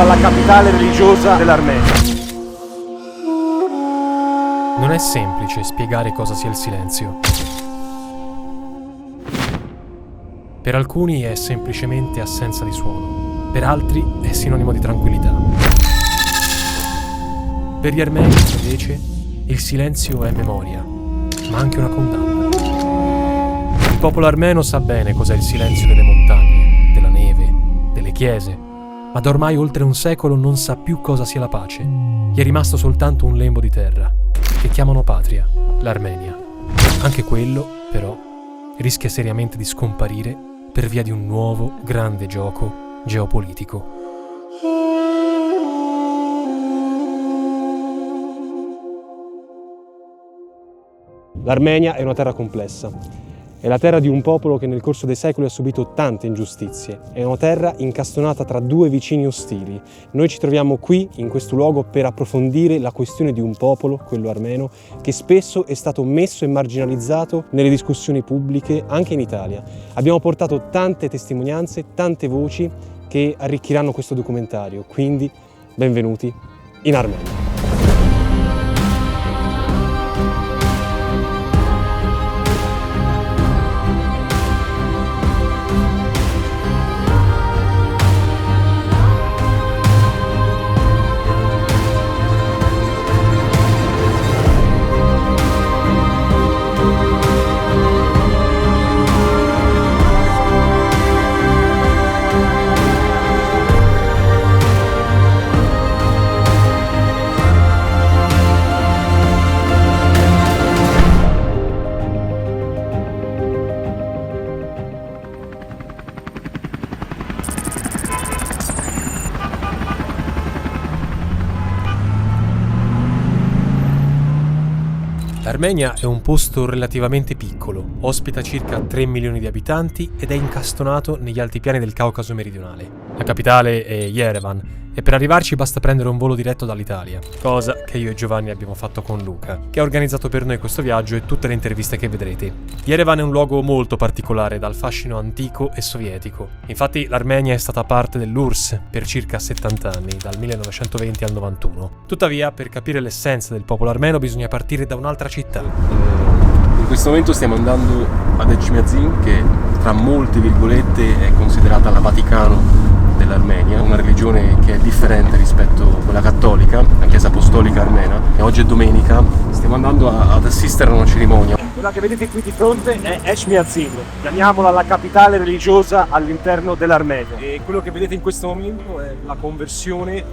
alla capitale religiosa dell'Armenia. Non è semplice spiegare cosa sia il silenzio. Per alcuni è semplicemente assenza di suono, per altri è sinonimo di tranquillità. Per gli armeni, invece, il silenzio è memoria, ma anche una condanna. Il popolo armeno sa bene cos'è il silenzio delle montagne, della neve, delle chiese, ma da ormai oltre un secolo non sa più cosa sia la pace. Gli è rimasto soltanto un lembo di terra, che chiamano patria, l'Armenia. Anche quello, però, rischia seriamente di scomparire per via di un nuovo grande gioco geopolitico. L'Armenia è una terra complessa. È la terra di un popolo che nel corso dei secoli ha subito tante ingiustizie. È una terra incastonata tra due vicini ostili. Noi ci troviamo qui, in questo luogo, per approfondire la questione di un popolo, quello armeno, che spesso è stato messo e marginalizzato nelle discussioni pubbliche, anche in Italia. Abbiamo portato tante testimonianze, tante voci che arricchiranno questo documentario. Quindi, benvenuti in Armenia. L'Armenia è un posto relativamente piccolo, ospita circa 3 milioni di abitanti ed è incastonato negli altipiani del Caucaso meridionale. La capitale è Yerevan e per arrivarci basta prendere un volo diretto dall'Italia, cosa che io e Giovanni abbiamo fatto con Luca, che ha organizzato per noi questo viaggio e tutte le interviste che vedrete. Yerevan è un luogo molto particolare dal fascino antico e sovietico. Infatti l'Armenia è stata parte dell'URSS per circa 70 anni, dal 1920 al 91. Tuttavia, per capire l'essenza del popolo armeno bisogna partire da un'altra città. In questo momento stiamo andando ad Etchmiadzin, che tra molte virgolette è considerata la Vaticano dell'Armenia, una religione che è differente rispetto a quella cattolica, la Chiesa Apostolica Armena, e oggi è domenica, stiamo andando ad assistere a una cerimonia. Quella che vedete qui di fronte è Etchmiadzin, chiamiamola la capitale religiosa all'interno dell'Armenia. E quello che vedete in questo momento è la conversione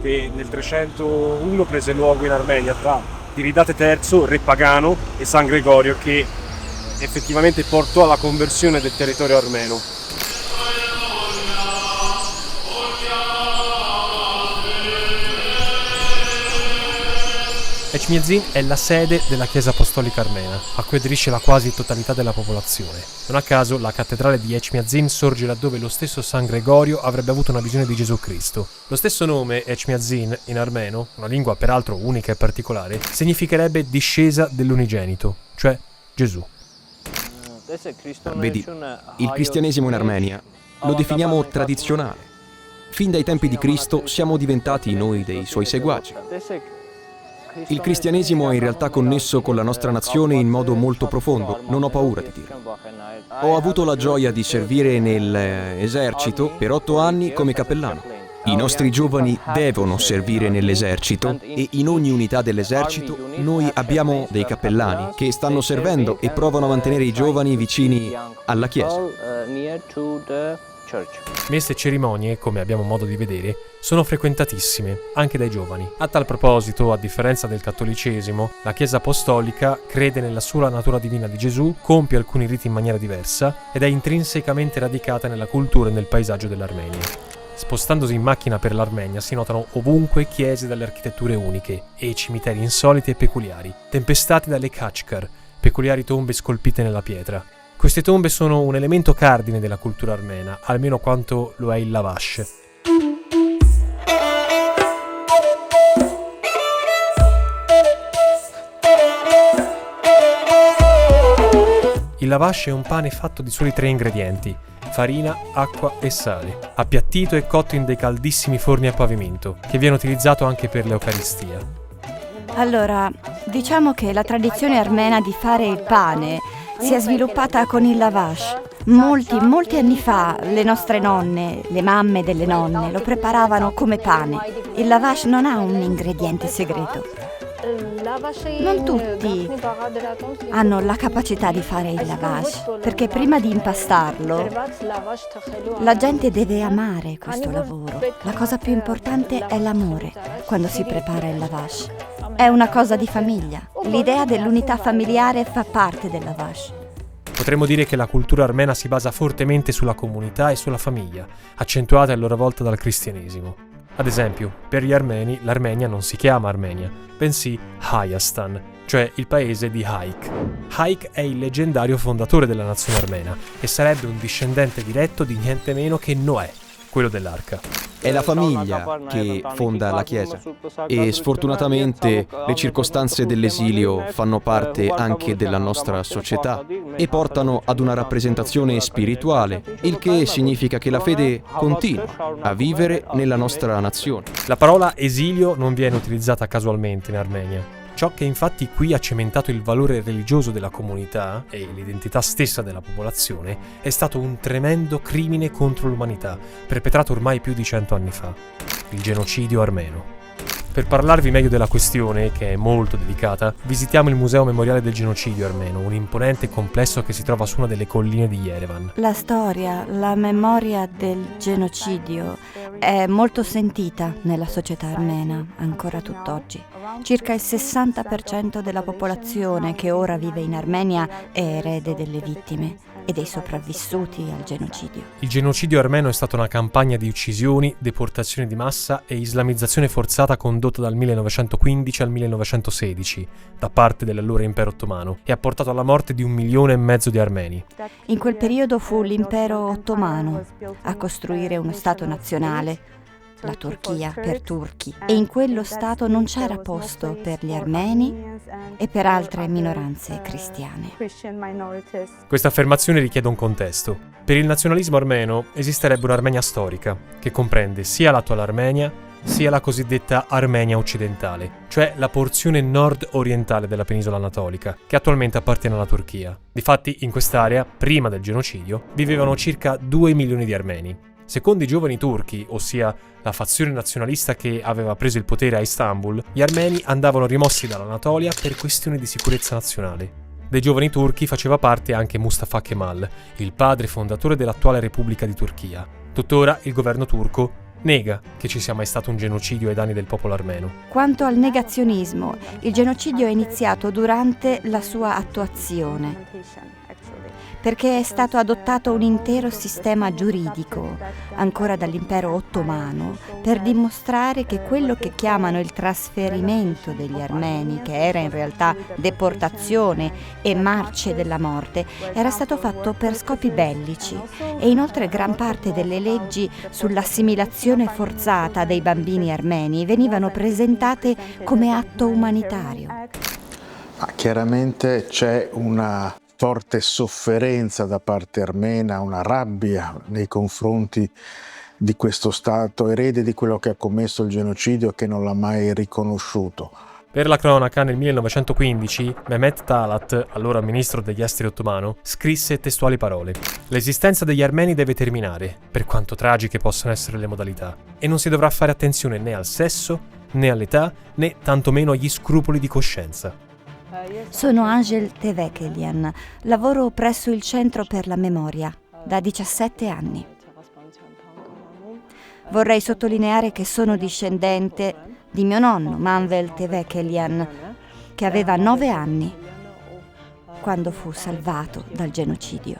che nel 301 prese luogo in Armenia tra Tiridate III, re pagano, e San Gregorio, che effettivamente portò alla conversione del territorio armeno. Etchmiadzin è la sede della Chiesa Apostolica Armena, a cui aderisce la quasi totalità della popolazione. Non a caso, la cattedrale di Etchmiadzin sorge laddove lo stesso San Gregorio avrebbe avuto una visione di Gesù Cristo. Lo stesso nome, Etchmiadzin, in armeno, una lingua peraltro unica e particolare, significherebbe discesa dell'unigenito, cioè Gesù. Vedi, il cristianesimo in Armenia lo definiamo tradizionale. Fin dai tempi di Cristo siamo diventati noi dei suoi seguaci. Il cristianesimo è in realtà connesso con la nostra nazione in modo molto profondo, non ho paura di dirlo. Ho avuto la gioia di servire nell'esercito per 8 anni come cappellano. I nostri giovani devono servire nell'esercito e in ogni unità dell'esercito noi abbiamo dei cappellani che stanno servendo e provano a mantenere i giovani vicini alla Chiesa. Messe e cerimonie, come abbiamo modo di vedere, sono frequentatissime, anche dai giovani. A tal proposito, a differenza del cattolicesimo, la Chiesa Apostolica crede nella sola natura divina di Gesù, compie alcuni riti in maniera diversa ed è intrinsecamente radicata nella cultura e nel paesaggio dell'Armenia. Spostandosi in macchina per l'Armenia si notano ovunque chiese dalle architetture uniche e cimiteri insoliti e peculiari, tempestati dalle Khachkar, peculiari tombe scolpite nella pietra. Queste tombe sono un elemento cardine della cultura armena, almeno quanto lo è il lavash. Il lavash è un pane fatto di soli 3 ingredienti: farina, acqua e sale, appiattito e cotto in dei caldissimi forni a pavimento, che viene utilizzato anche per l'Eucaristia. Allora, diciamo che la tradizione armena di fare il pane si è sviluppata con il lavash. Molti anni fa le nostre nonne, le mamme delle nonne, lo preparavano come pane. Il lavash non ha un ingrediente segreto. Non tutti hanno la capacità di fare il lavash, perché prima di impastarlo la gente deve amare questo lavoro. La cosa più importante è l'amore quando si prepara il lavash. È una cosa di famiglia. L'idea dell'unità familiare fa parte del lavash. Potremmo dire che la cultura armena si basa fortemente sulla comunità e sulla famiglia, accentuata a loro volta dal cristianesimo. Ad esempio, per gli armeni l'Armenia non si chiama Armenia, bensì Hayastan, cioè il paese di Haik. Haik è il leggendario fondatore della nazione armena e sarebbe un discendente diretto di niente meno che Noè, quello dell'arca. È la famiglia che fonda la Chiesa e sfortunatamente le circostanze dell'esilio fanno parte anche della nostra società e portano ad una rappresentazione spirituale, il che significa che la fede continua a vivere nella nostra nazione. La parola esilio non viene utilizzata casualmente in Armenia. Ciò che infatti qui ha cementato il valore religioso della comunità e l'identità stessa della popolazione è stato un tremendo crimine contro l'umanità, perpetrato ormai più di 100 anni fa, il genocidio armeno. Per parlarvi meglio della questione, che è molto delicata, visitiamo il Museo Memoriale del Genocidio Armeno, un imponente complesso che si trova su una delle colline di Yerevan. La storia, la memoria del genocidio è molto sentita nella società armena, ancora tutt'oggi. Circa il 60% della popolazione che ora vive in Armenia è erede delle vittime e dei sopravvissuti al genocidio. Il genocidio armeno è stata una campagna di uccisioni, deportazioni di massa e islamizzazione forzata condotta dal 1915 al 1916 da parte dell'allora impero ottomano e ha portato alla morte di 1,5 milioni di armeni. In quel periodo fu l'impero ottomano a costruire uno Stato nazionale, la Turchia per turchi, e in quello Stato non c'era posto per gli armeni e per altre minoranze cristiane. Questa affermazione richiede un contesto. Per il nazionalismo armeno esisterebbe un'Armenia storica, che comprende sia l'attuale Armenia, sia la cosiddetta Armenia occidentale, cioè la porzione nord-orientale della penisola anatolica, che attualmente appartiene alla Turchia. Difatti, in quest'area, prima del genocidio, vivevano circa 2 milioni di armeni. Secondo i giovani turchi, ossia la fazione nazionalista che aveva preso il potere a Istanbul, gli armeni andavano rimossi dall'Anatolia per questioni di sicurezza nazionale. Dei giovani turchi faceva parte anche Mustafa Kemal, il padre fondatore dell'attuale Repubblica di Turchia. Tuttora il governo turco nega che ci sia mai stato un genocidio ai danni del popolo armeno. Quanto al negazionismo, il genocidio è iniziato durante la sua attuazione, perché è stato adottato un intero sistema giuridico, ancora dall'impero ottomano, per dimostrare che quello che chiamano il trasferimento degli armeni, che era in realtà deportazione e marce della morte, era stato fatto per scopi bellici, e inoltre gran parte delle leggi sull'assimilazione forzata dei bambini armeni venivano presentate come atto umanitario. Ma chiaramente c'è una forte sofferenza da parte armena, una rabbia nei confronti di questo Stato erede di quello che ha commesso il genocidio e che non l'ha mai riconosciuto. Per la cronaca, nel 1915, Mehmet Talat, allora ministro degli esteri ottomano, scrisse testuali parole: «L'esistenza degli armeni deve terminare, per quanto tragiche possano essere le modalità, e non si dovrà fare attenzione né al sesso, né all'età, né tantomeno agli scrupoli di coscienza». Sono Angel Tevekelian, lavoro presso il Centro per la Memoria da 17 anni. Vorrei sottolineare che sono discendente di mio nonno, Manvel Tevekelian, che aveva 9 anni quando fu salvato dal genocidio.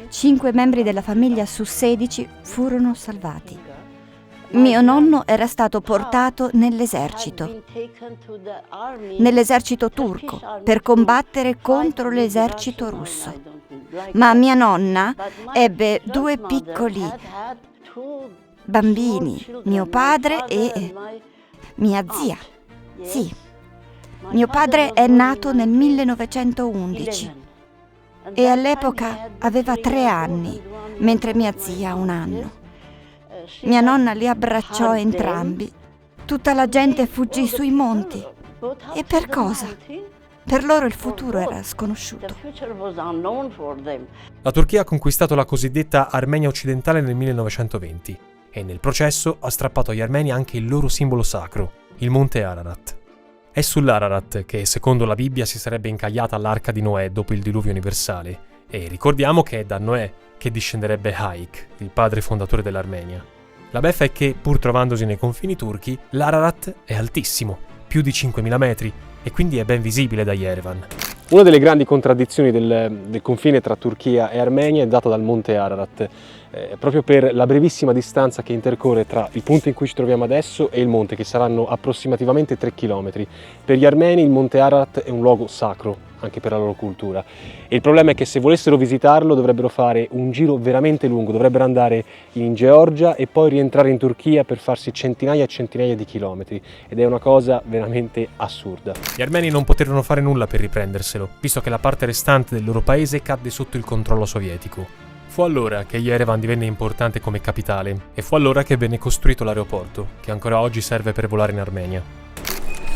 5 membri della famiglia su 16 furono salvati. Mio nonno era stato portato nell'esercito turco per combattere contro l'esercito russo. Ma mia nonna ebbe 2 piccoli bambini, mio padre e mia zia. Sì, mio padre è nato nel 1911 e all'epoca aveva 3 anni. mentre mia zia ha 1 anno. Mia nonna li abbracciò entrambi. Tutta la gente fuggì sui monti. E per cosa? Per loro il futuro era sconosciuto. La Turchia ha conquistato la cosiddetta Armenia occidentale nel 1920 e nel processo ha strappato agli armeni anche il loro simbolo sacro, il monte Ararat. È sull'Ararat che, secondo la Bibbia, si sarebbe incagliata l'arca di Noè dopo il diluvio universale, e ricordiamo che è da Noè che discenderebbe Haik, il padre fondatore dell'Armenia. La beffa è che, pur trovandosi nei confini turchi, l'Ararat è altissimo, più di 5.000 metri, e quindi è ben visibile da Yerevan. Una delle grandi contraddizioni del confine tra Turchia e Armenia è data dal monte Ararat, proprio per la brevissima distanza che intercorre tra il punto in cui ci troviamo adesso e il monte, che saranno approssimativamente 3 km. Per gli armeni il monte Ararat è un luogo sacro, anche per la loro cultura. E il problema è che se volessero visitarlo dovrebbero fare un giro veramente lungo, dovrebbero andare in Georgia e poi rientrare in Turchia per farsi centinaia e centinaia di chilometri, ed è una cosa veramente assurda. Gli armeni non poterono fare nulla per riprenderselo, visto che la parte restante del loro paese cadde sotto il controllo sovietico. Fu allora che Yerevan divenne importante come capitale, e fu allora che venne costruito l'aeroporto, che ancora oggi serve per volare in Armenia.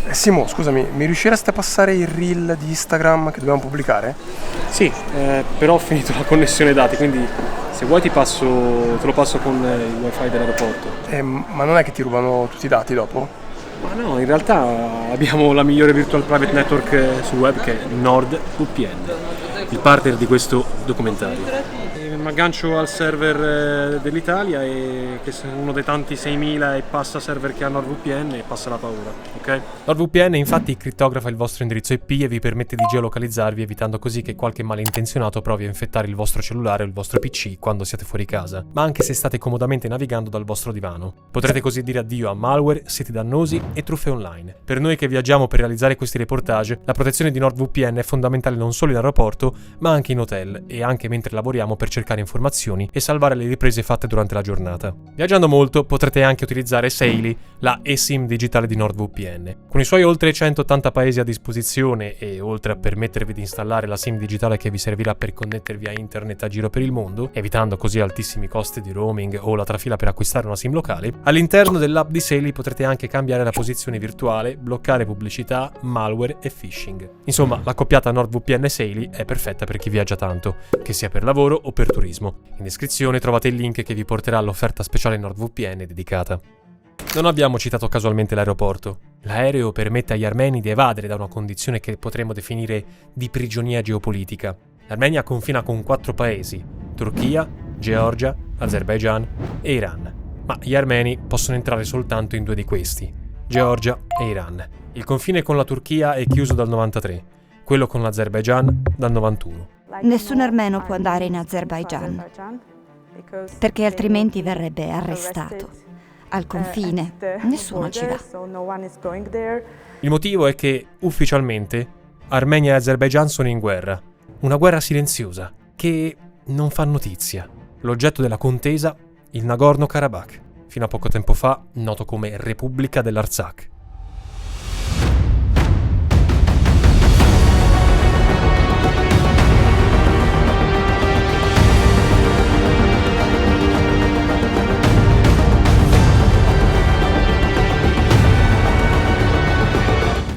Simo, scusami, mi riuscireste a passare il reel di Instagram che dobbiamo pubblicare? Sì, però ho finito la connessione dati, quindi se vuoi te lo passo con il wifi dell'aeroporto. Ma non è che ti rubano tutti i dati dopo? Ma no, in realtà abbiamo la migliore virtual private network sul web, che è NordVPN, il partner di questo documentario. Mi aggancio al server dell'Italia, e che è uno dei tanti 6.000 e passa server che ha NordVPN, e passa la paura, ok? NordVPN infatti crittografa il vostro indirizzo IP e vi permette di geolocalizzarvi, evitando così che qualche malintenzionato provi a infettare il vostro cellulare o il vostro PC quando siete fuori casa, ma anche se state comodamente navigando dal vostro divano. Potrete così dire addio a malware, siti dannosi e truffe online. Per noi che viaggiamo per realizzare questi reportage, la protezione di NordVPN è fondamentale non solo in aeroporto, ma anche in hotel, e anche mentre lavoriamo per cercare informazioni e salvare le riprese fatte durante la giornata. Viaggiando molto potrete anche utilizzare Saily, la eSIM digitale di NordVPN. Con i suoi oltre 180 paesi a disposizione, e oltre a permettervi di installare la SIM digitale che vi servirà per connettervi a internet a giro per il mondo, evitando così altissimi costi di roaming o la trafila per acquistare una SIM locale, all'interno dell'app di Saily potrete anche cambiare la posizione virtuale, bloccare pubblicità, malware e phishing. Insomma, l'accoppiata NordVPN Saily è perfetta per chi viaggia tanto, che sia per lavoro o per turismo. In descrizione trovate il link che vi porterà all'offerta speciale NordVPN dedicata. Non abbiamo citato casualmente l'aeroporto. L'aereo permette agli armeni di evadere da una condizione che potremmo definire di prigionia geopolitica. L'Armenia confina con 4 paesi: Turchia, Georgia, Azerbaijan e Iran. Ma gli armeni possono entrare soltanto in 2 di questi: Georgia e Iran. Il confine con la Turchia è chiuso dal 93, quello con l'Azerbaijan dal 91. Nessun armeno può andare in Azerbaijan, perché altrimenti verrebbe arrestato. Al confine nessuno ci va. Il motivo è che, ufficialmente, Armenia e Azerbaijan sono in guerra. Una guerra silenziosa, che non fa notizia. L'oggetto della contesa, il Nagorno-Karabakh, fino a poco tempo fa noto come Repubblica dell'Artsakh.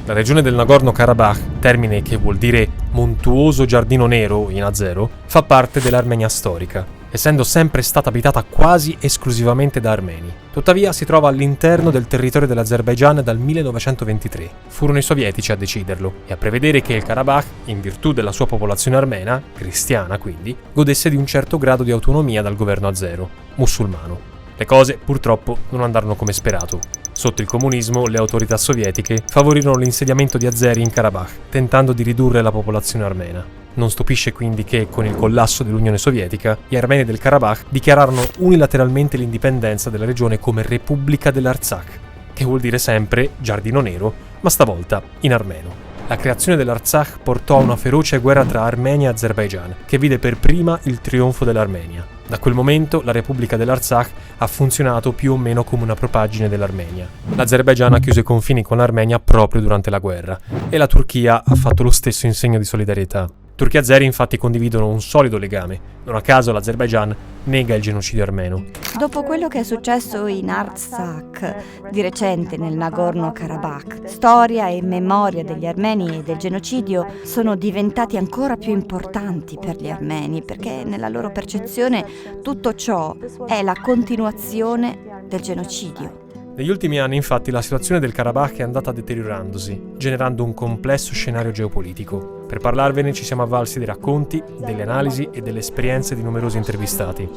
La regione del Nagorno-Karabakh, termine che vuol dire montuoso giardino nero in azero, fa parte dell'Armenia storica, essendo sempre stata abitata quasi esclusivamente da armeni. Tuttavia si trova all'interno del territorio dell'Azerbaijan dal 1923. Furono i sovietici a deciderlo e a prevedere che il Karabakh, in virtù della sua popolazione armena, cristiana quindi, godesse di un certo grado di autonomia dal governo azero, musulmano. Le cose, purtroppo, non andarono come sperato. Sotto il comunismo, le autorità sovietiche favorirono l'insediamento di azeri in Karabakh, tentando di ridurre la popolazione armena. Non stupisce quindi che, con il collasso dell'Unione Sovietica, gli armeni del Karabakh dichiararono unilateralmente l'indipendenza della regione come Repubblica dell'Artsakh, che vuol dire sempre giardino nero, ma stavolta in armeno. La creazione dell'Artsakh portò a una feroce guerra tra Armenia e Azerbaijan, che vide per prima il trionfo dell'Armenia. Da quel momento la Repubblica dell'Artsakh ha funzionato più o meno come una propaggine dell'Armenia. L'Azerbaijan ha chiuso i confini con l'Armenia proprio durante la guerra, e la Turchia ha fatto lo stesso in segno di solidarietà. Turchi e azeri infatti condividono un solido legame. Non a caso l'Azerbaijan nega il genocidio armeno. Dopo quello che è successo in Artsakh di recente nel Nagorno-Karabakh, storia e memoria degli armeni e del genocidio sono diventati ancora più importanti per gli armeni, perché nella loro percezione tutto ciò è la continuazione del genocidio. Negli ultimi anni, infatti, la situazione del Karabakh è andata deteriorandosi, generando un complesso scenario geopolitico. Per parlarvene ci siamo avvalsi dei racconti, delle analisi e delle esperienze di numerosi intervistati.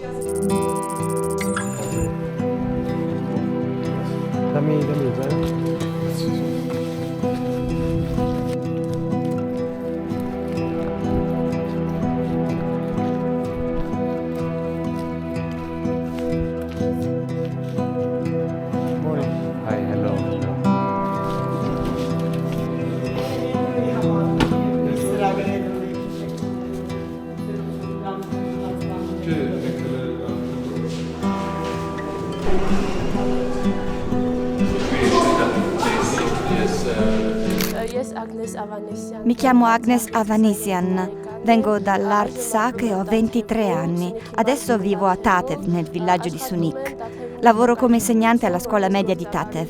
Mi chiamo Agnes Avanesian, vengo dall'Artsakh e ho 23 anni. Adesso vivo a Tatev, nel villaggio di Sunik. Lavoro come insegnante alla scuola media di Tatev.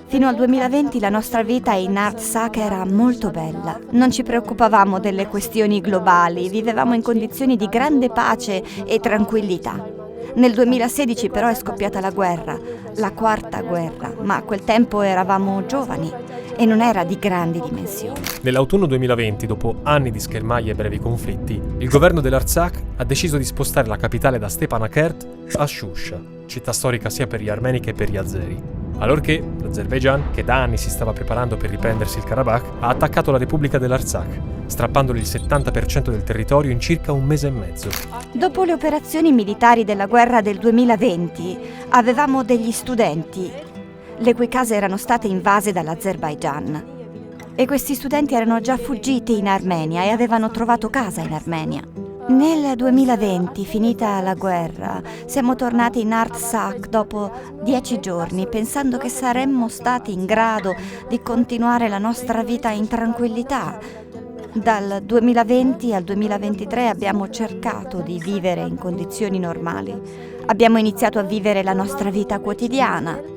Fino al 2020 la nostra vita in Artsakh era molto bella. Non ci preoccupavamo delle questioni globali, vivevamo in condizioni di grande pace e tranquillità. Nel 2016 però è scoppiata la guerra, la quarta guerra, ma a quel tempo eravamo giovani e non era di grandi dimensioni. Nell'autunno 2020, dopo anni di schermaglie e brevi conflitti, il governo dell'Artsakh ha deciso di spostare la capitale da Stepanakert a Shusha, città storica sia per gli armeni che per gli azeri. Allorché l'Azerbaigian, che da anni si stava preparando per riprendersi il Karabakh, ha attaccato la Repubblica dell'Artsakh, strappandoli il 70% del territorio in circa un mese e mezzo. Dopo le operazioni militari della guerra del 2020, avevamo degli studenti, le cui case erano state invase dall'Azerbaigian. E questi studenti erano già fuggiti in Armenia e avevano trovato casa in Armenia. Nel 2020, finita la guerra, siamo tornati in Artsakh dopo 10 giorni, pensando che saremmo stati in grado di continuare la nostra vita in tranquillità. Dal 2020 al 2023 abbiamo cercato di vivere in condizioni normali. Abbiamo iniziato a vivere la nostra vita quotidiana.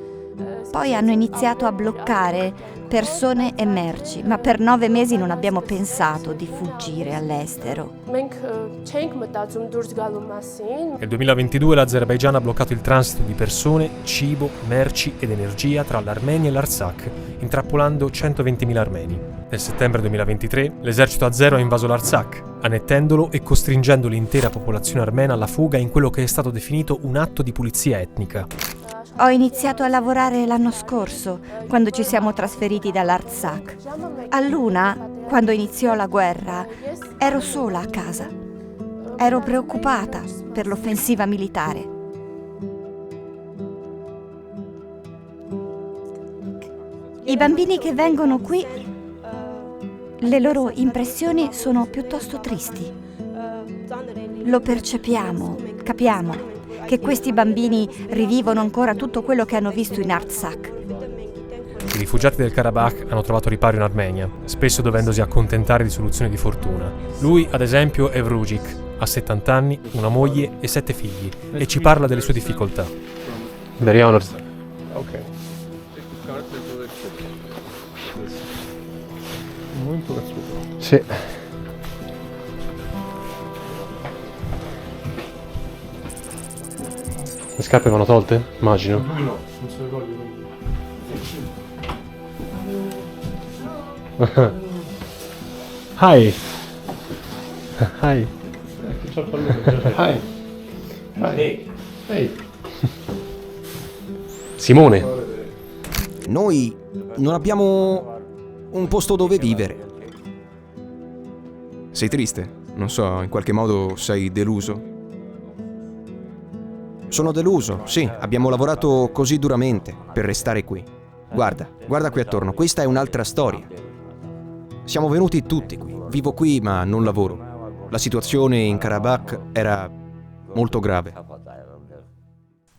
Poi hanno iniziato a bloccare persone e merci, ma per 9 mesi non abbiamo pensato di fuggire all'estero. Nel 2022 l'Azerbaigian ha bloccato il transito di persone, cibo, merci ed energia tra l'Armenia e l'Artsakh, intrappolando 120.000 armeni. Nel settembre 2023 l'esercito azero ha invaso l'Artsakh, annettendolo e costringendo l'intera popolazione armena alla fuga in quello che è stato definito un atto di pulizia etnica. Ho iniziato a lavorare l'anno scorso, quando ci siamo trasferiti dall'Artsakh. A Luna, quando iniziò la guerra, ero sola a casa. Ero preoccupata per l'offensiva militare. I bambini che vengono qui, le loro impressioni sono piuttosto tristi. Lo percepiamo, capiamo che questi bambini rivivono ancora tutto quello che hanno visto in Artsakh. I rifugiati del Karabakh hanno trovato riparo in Armenia, spesso dovendosi accontentare di soluzioni di fortuna. Lui, ad esempio, è Vrujik, ha 70 anni, una moglie e 7 figli, e ci parla delle sue difficoltà. Very honored. Ok. Sì. Le scarpe vanno tolte? Immagino. No, non se le voglio. Hi. Hi. Hi. Hi. Simone. Noi non abbiamo un posto dove vivere. Sei triste? Non so, in qualche modo sei deluso? Sono deluso, sì, abbiamo lavorato così duramente per restare qui. Guarda qui attorno, questa è un'altra storia. Siamo venuti tutti qui, vivo qui ma non lavoro. La situazione in Karabakh era molto grave.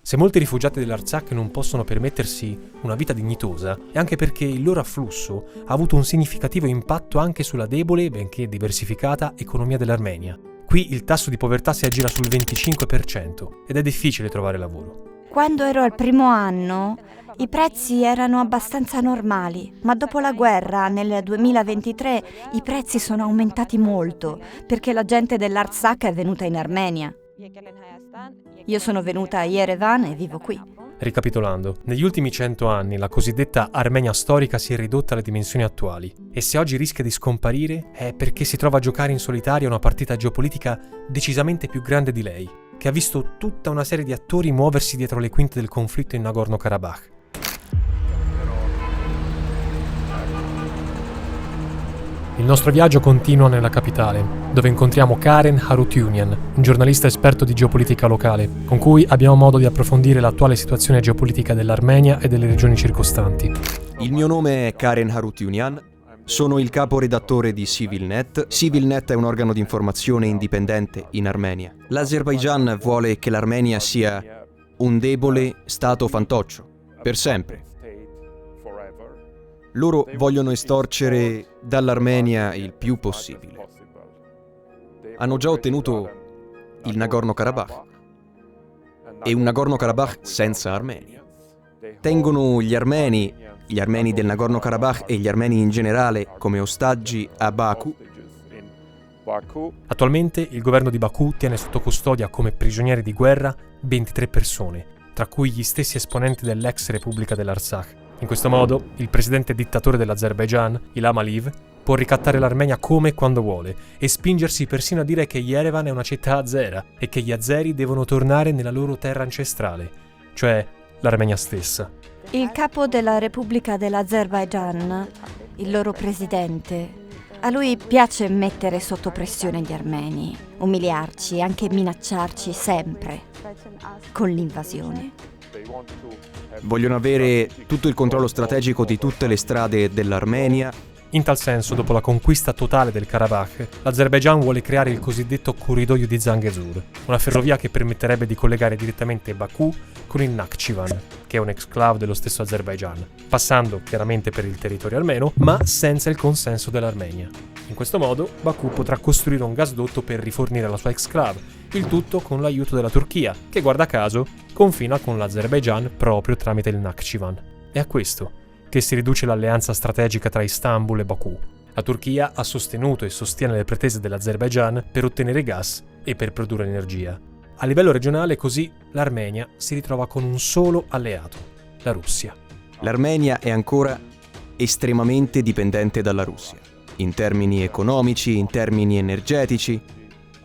Se molti rifugiati dell'Artsakh non possono permettersi una vita dignitosa, è anche perché il loro afflusso ha avuto un significativo impatto anche sulla debole, benché diversificata, economia dell'Armenia. Qui il tasso di povertà si aggira sul 25% ed è difficile trovare lavoro. Quando ero al primo anno, i prezzi erano abbastanza normali, ma dopo la guerra, nel 2023, i prezzi sono aumentati molto, perché la gente dell'Artsakh è venuta in Armenia. Io sono venuta a Yerevan e vivo qui. Ricapitolando, negli ultimi 100 anni la cosiddetta Armenia storica si è ridotta alle dimensioni attuali e se oggi rischia di scomparire è perché si trova a giocare in solitaria una partita geopolitica decisamente più grande di lei, che ha visto tutta una serie di attori muoversi dietro le quinte del conflitto in Nagorno-Karabakh. Il nostro viaggio continua nella capitale, dove incontriamo Karen Harutyunyan, un giornalista esperto di geopolitica locale, con cui abbiamo modo di approfondire l'attuale situazione geopolitica dell'Armenia e delle regioni circostanti. Il mio nome è Karen Harutyunyan, sono il caporedattore di Civilnet. Civilnet è un organo di informazione indipendente in Armenia. L'Azerbaigian vuole che l'Armenia sia un debole stato fantoccio, per sempre. Loro vogliono estorcere dall'Armenia il più possibile. Hanno già ottenuto il Nagorno-Karabakh e un Nagorno-Karabakh senza Armenia. Tengono gli armeni del Nagorno-Karabakh e gli armeni in generale come ostaggi a Baku. Attualmente il governo di Baku tiene sotto custodia come prigionieri di guerra 23 persone, tra cui gli stessi esponenti dell'ex Repubblica dell'Artsakh. In questo modo, il presidente dittatore dell'Azerbaigian, Ilham Aliyev, può ricattare l'Armenia come e quando vuole e spingersi persino a dire che Yerevan è una città azera e che gli azeri devono tornare nella loro terra ancestrale, cioè l'Armenia stessa. Il capo della Repubblica dell'Azerbaigian, il loro presidente, a lui piace mettere sotto pressione gli armeni, umiliarci e anche minacciarci sempre con l'invasione. Vogliono avere tutto il controllo strategico di tutte le strade dell'Armenia. In tal senso, dopo la conquista totale del Karabakh, l'Azerbaigian vuole creare il cosiddetto corridoio di Zangezur, una ferrovia che permetterebbe di collegare direttamente Baku con il Nakhchivan, che è un exclave dello stesso Azerbaigian, passando chiaramente per il territorio armeno, ma senza il consenso dell'Armenia. In questo modo, Baku potrà costruire un gasdotto per rifornire la sua exclave, il tutto con l'aiuto della Turchia, che guarda caso confina con l'Azerbaigian proprio tramite il Nakhchivan. È a questo che si riduce l'alleanza strategica tra Istanbul e Baku. La Turchia ha sostenuto e sostiene le pretese dell'Azerbaigian per ottenere gas e per produrre energia. A livello regionale, così, l'Armenia si ritrova con un solo alleato, la Russia. L'Armenia è ancora estremamente dipendente dalla Russia, in termini economici, in termini energetici.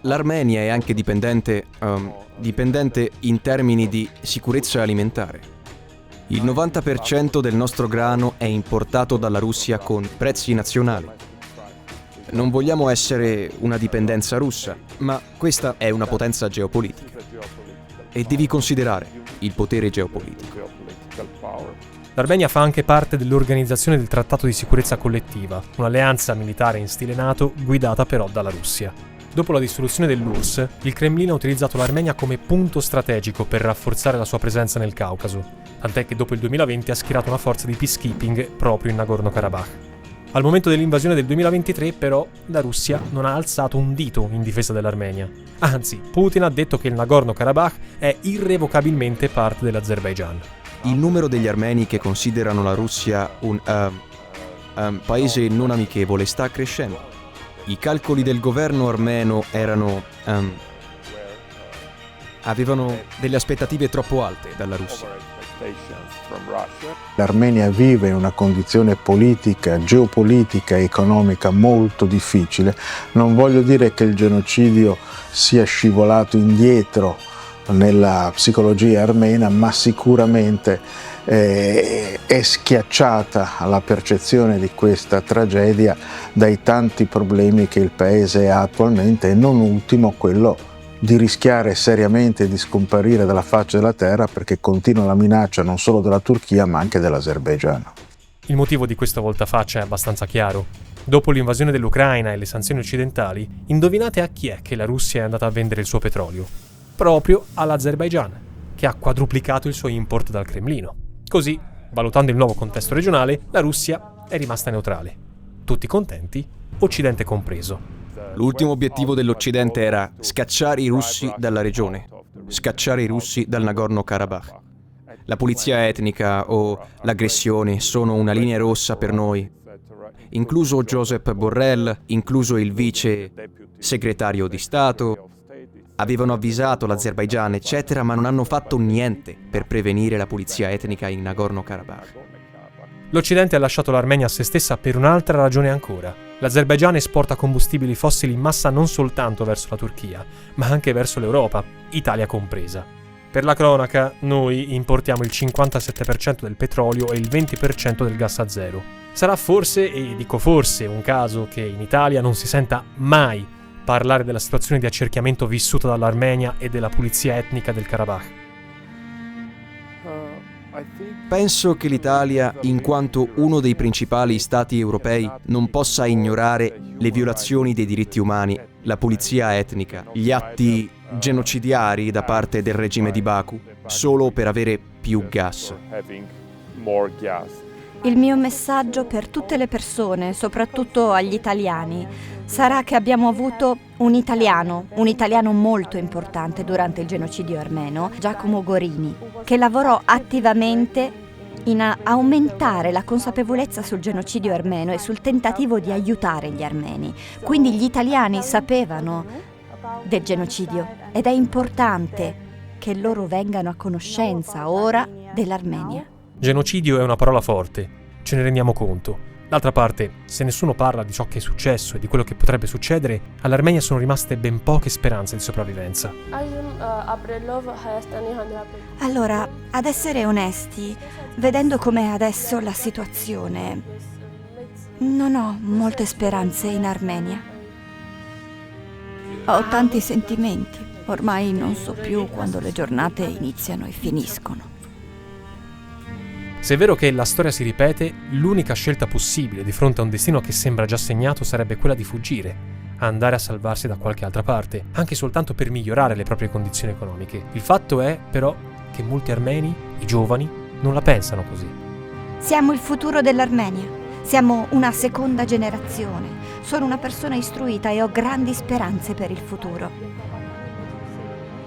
L'Armenia è anche dipendente in termini di sicurezza alimentare. Il 90% del nostro grano è importato dalla Russia con prezzi nazionali. Non vogliamo essere una dipendenza russa, ma questa è una potenza geopolitica. E devi considerare il potere geopolitico. L'Armenia fa anche parte dell'Organizzazione del Trattato di Sicurezza Collettiva, un'alleanza militare in stile NATO guidata però dalla Russia. Dopo la dissoluzione dell'URSS, il Cremlino ha utilizzato l'Armenia come punto strategico per rafforzare la sua presenza nel Caucaso, tant'è che dopo il 2020 ha schierato una forza di peacekeeping proprio in Nagorno-Karabakh. Al momento dell'invasione del 2023, però, la Russia non ha alzato un dito in difesa dell'Armenia. Anzi, Putin ha detto che il Nagorno-Karabakh è irrevocabilmente parte dell'Azerbaigian. Il numero degli armeni che considerano la Russia un paese non amichevole sta crescendo. I calcoli del governo armeno avevano delle aspettative troppo alte dalla Russia. L'Armenia vive in una condizione politica, geopolitica e economica molto difficile. Non voglio dire che il genocidio sia scivolato indietro nella psicologia armena, ma sicuramente è schiacciata la percezione di questa tragedia dai tanti problemi che il paese ha attualmente e non ultimo quello di rischiare seriamente di scomparire dalla faccia della terra perché continua la minaccia non solo della Turchia ma anche dell'Azerbaigian. Il motivo di questa voltafaccia è abbastanza chiaro. Dopo l'invasione dell'Ucraina e le sanzioni occidentali, indovinate a chi è che la Russia è andata a vendere il suo petrolio? Proprio all'Azerbaigian, che ha quadruplicato il suo import dal Cremlino. Così, valutando il nuovo contesto regionale, la Russia è rimasta neutrale. Tutti contenti, Occidente compreso. L'ultimo obiettivo dell'Occidente era scacciare i russi dalla regione, scacciare i russi dal Nagorno-Karabakh. La pulizia etnica o l'aggressione sono una linea rossa per noi, incluso Josep Borrell, incluso il vice segretario di Stato. Avevano avvisato l'Azerbaigian, eccetera, ma non hanno fatto niente per prevenire la pulizia etnica in Nagorno-Karabakh. L'Occidente ha lasciato l'Armenia a se stessa per un'altra ragione ancora. L'Azerbaigian esporta combustibili fossili in massa non soltanto verso la Turchia, ma anche verso l'Europa, Italia compresa. Per la cronaca, noi importiamo il 57% del petrolio e il 20% del gas a zero. Sarà forse, e dico forse, un caso che in Italia non si senta mai parlare della situazione di accerchiamento vissuta dall'Armenia e della pulizia etnica del Karabakh. Penso che l'Italia, in quanto uno dei principali stati europei, non possa ignorare le violazioni dei diritti umani, la pulizia etnica, gli atti genocidiari da parte del regime di Baku, solo per avere più gas. Il mio messaggio per tutte le persone, soprattutto agli italiani, sarà che abbiamo avuto un italiano molto importante durante il genocidio armeno, Giacomo Gorini, che lavorò attivamente in aumentare la consapevolezza sul genocidio armeno e sul tentativo di aiutare gli armeni. Quindi gli italiani sapevano del genocidio ed è importante che loro vengano a conoscenza ora dell'Armenia. Genocidio è una parola forte, ce ne rendiamo conto. D'altra parte, se nessuno parla di ciò che è successo e di quello che potrebbe succedere, all'Armenia sono rimaste ben poche speranze di sopravvivenza. Allora, ad essere onesti, vedendo com'è adesso la situazione, non ho molte speranze in Armenia. Ho tanti sentimenti, ormai non so più quando le giornate iniziano e finiscono. Se è vero che la storia si ripete, l'unica scelta possibile di fronte a un destino che sembra già segnato sarebbe quella di fuggire, andare a salvarsi da qualche altra parte, anche soltanto per migliorare le proprie condizioni economiche. Il fatto è, però, che molti armeni, i giovani, non la pensano così. Siamo il futuro dell'Armenia, siamo una seconda generazione. Sono una persona istruita e ho grandi speranze per il futuro.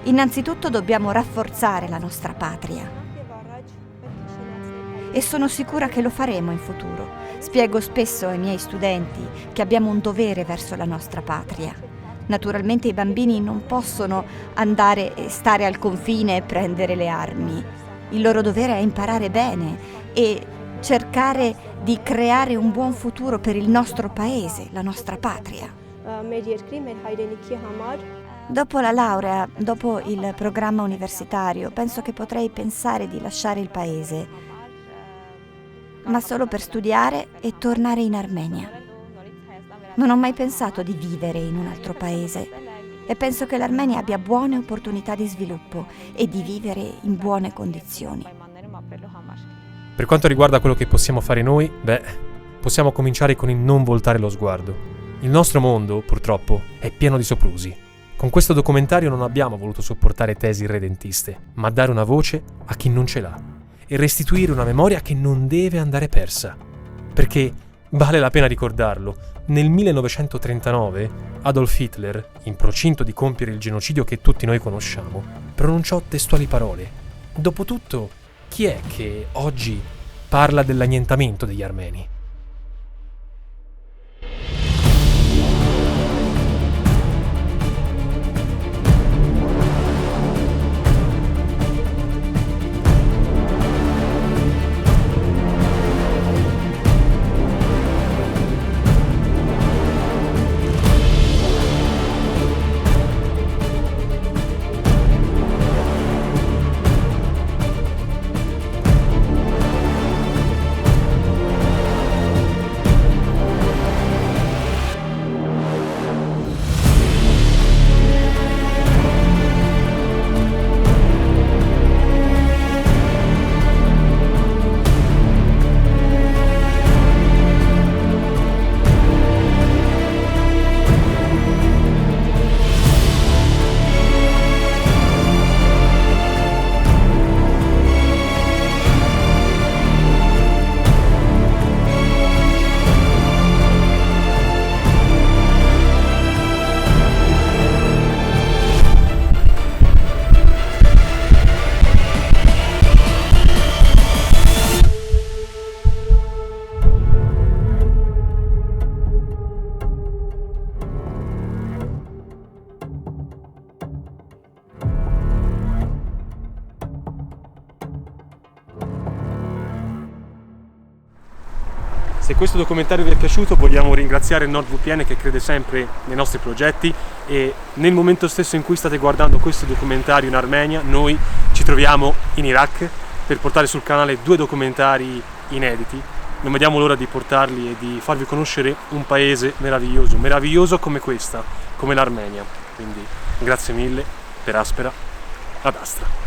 Innanzitutto dobbiamo rafforzare la nostra patria. E sono sicura che lo faremo in futuro. Spiego spesso ai miei studenti che abbiamo un dovere verso la nostra patria. Naturalmente i bambini non possono andare e stare al confine e prendere le armi. Il loro dovere è imparare bene e cercare di creare un buon futuro per il nostro paese, la nostra patria. Dopo la laurea, dopo il programma universitario, penso che potrei pensare di lasciare il paese, ma solo per studiare e tornare in Armenia. Non ho mai pensato di vivere in un altro paese e penso che l'Armenia abbia buone opportunità di sviluppo e di vivere in buone condizioni. Per quanto riguarda quello che possiamo fare noi, possiamo cominciare con il non voltare lo sguardo. Il nostro mondo, purtroppo, è pieno di soprusi. Con questo documentario non abbiamo voluto sopportare tesi irredentiste, ma dare una voce a chi non ce l'ha e restituire una memoria che non deve andare persa. Perché, vale la pena ricordarlo, nel 1939 Adolf Hitler, in procinto di compiere il genocidio che tutti noi conosciamo, pronunciò testuali parole. Dopotutto, chi è che oggi parla dell'annientamento degli armeni? Se questo documentario vi è piaciuto, vogliamo ringraziare NordVPN che crede sempre nei nostri progetti, e nel momento stesso in cui state guardando questo documentario in Armenia, noi ci troviamo in Iraq per portare sul canale 2 documentari inediti. Non vediamo l'ora di portarli e di farvi conoscere un paese meraviglioso, meraviglioso come questa, come l'Armenia. Quindi grazie mille, per Aspera ad Astra.